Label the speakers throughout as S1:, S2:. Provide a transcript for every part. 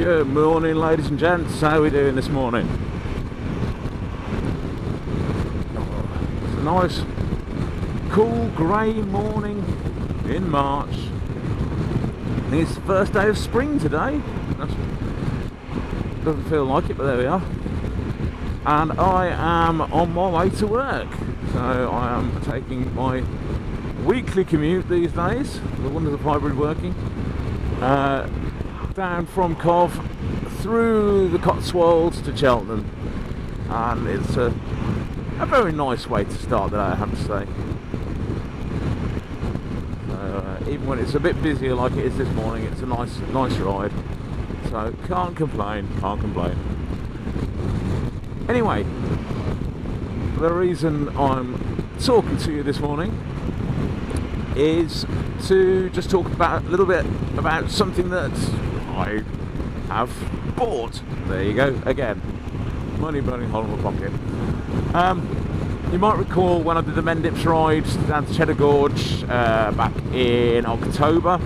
S1: Good morning, ladies and gents. How are we doing this morning? It's a nice, cool, grey morning in March. I think it's the first day of spring today. Doesn't feel like it, but there we are. And I am on my way to work. So I am taking my weekly commute these days, the wonders of hybrid working. Down from Cov through the Cotswolds to Cheltenham, and it's a very nice way to start the day, I have to say. Even when it's a bit busier like it is this morning, it's a nice ride, so can't complain. Anyway, the reason I'm talking to you this morning is to just talk about a little bit about something that I have bought. There you go, again, money burning hole in my pocket. You might recall when I did the Mendips ride down to Cheddar Gorge back in October,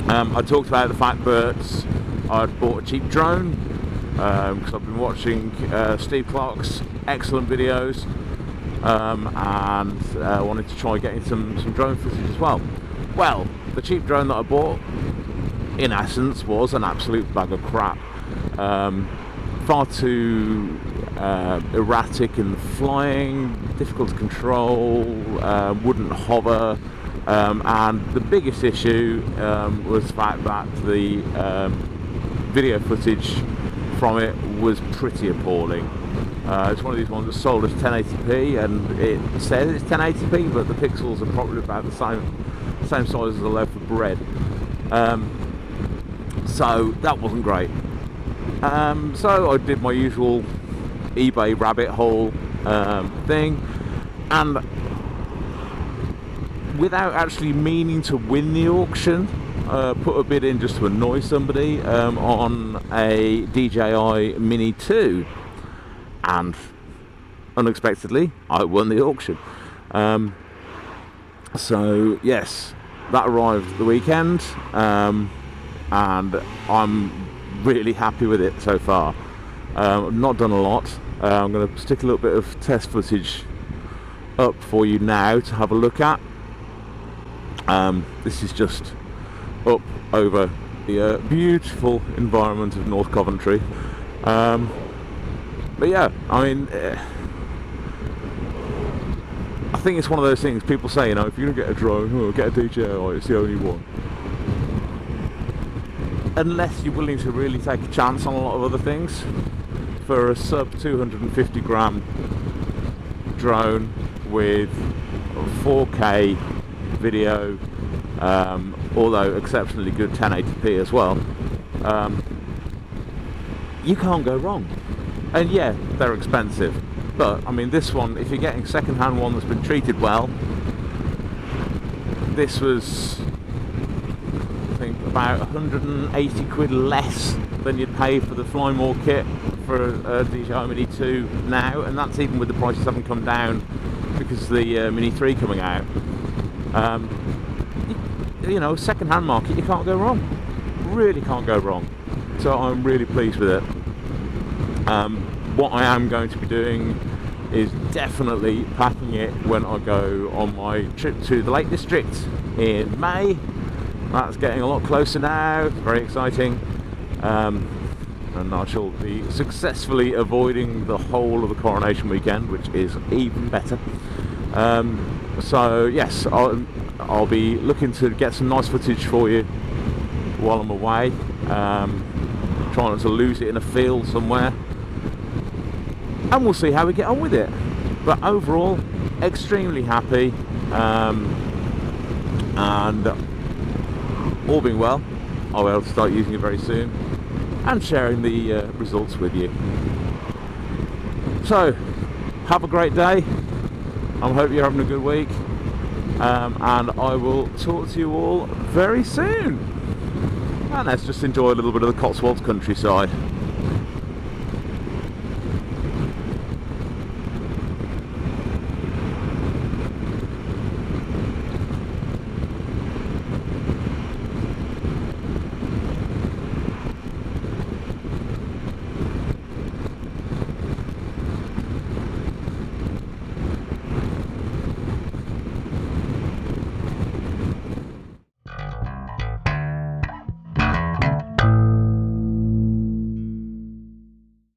S1: I talked about the fact that I'd bought a cheap drone because I've been watching Steve Clark's excellent videos, and wanted to try getting some drone footage as well. Well, the cheap drone that I bought, in essence, was an absolute bag of crap. Far too erratic in the flying, difficult to control, wouldn't hover, and the biggest issue was the fact that the video footage from it was pretty appalling. It's one of these ones that's sold as 1080p, and it says it's 1080p, but the pixels are probably about the same size as a loaf of bread. So that wasn't great. So I did my usual eBay rabbit hole thing, and without actually meaning to win the auction, put a bid in just to annoy somebody on a DJI Mini 2, and unexpectedly I won the auction. So yes, that arrived the weekend, and I'm really happy with it so far. I've not done a lot. I'm going to stick a little bit of test footage up for you now to have a look at. This is just up over the beautiful environment of North Coventry. But yeah, I mean, I think it's one of those things people say, you know, if you're going to get a drone, get a DJI, it's the only one. Unless you're willing to really take a chance on a lot of other things. For a sub 250 gram drone with 4K video, although exceptionally good 1080p as well, you can't go wrong. And yeah, they're expensive, but I mean, this one, if you're getting second-hand one that's been treated well, this was, I think, about 180 quid less than you'd pay for the Fly More kit for a DJI Mini 2 now, and that's even with the prices haven't come down because of the Mini 3 coming out. You know, second-hand market, you can't go wrong. Really can't go wrong. So I'm really pleased with it. What I am going to be doing is definitely packing it when I go on my trip to the Lake District in May. That's getting a lot closer now, it's very exciting, and I shall be successfully avoiding the whole of the coronation weekend, which is even better. So yes, I'll be looking to get some nice footage for you while I'm away, trying not to lose it in a field somewhere, and we'll see how we get on with it. But overall, extremely happy, and all being well, I'll be able to start using it very soon and sharing the results with you. So, have a great day. I hope you're having a good week, and I will talk to you all very soon. And let's just enjoy a little bit of the Cotswolds countryside.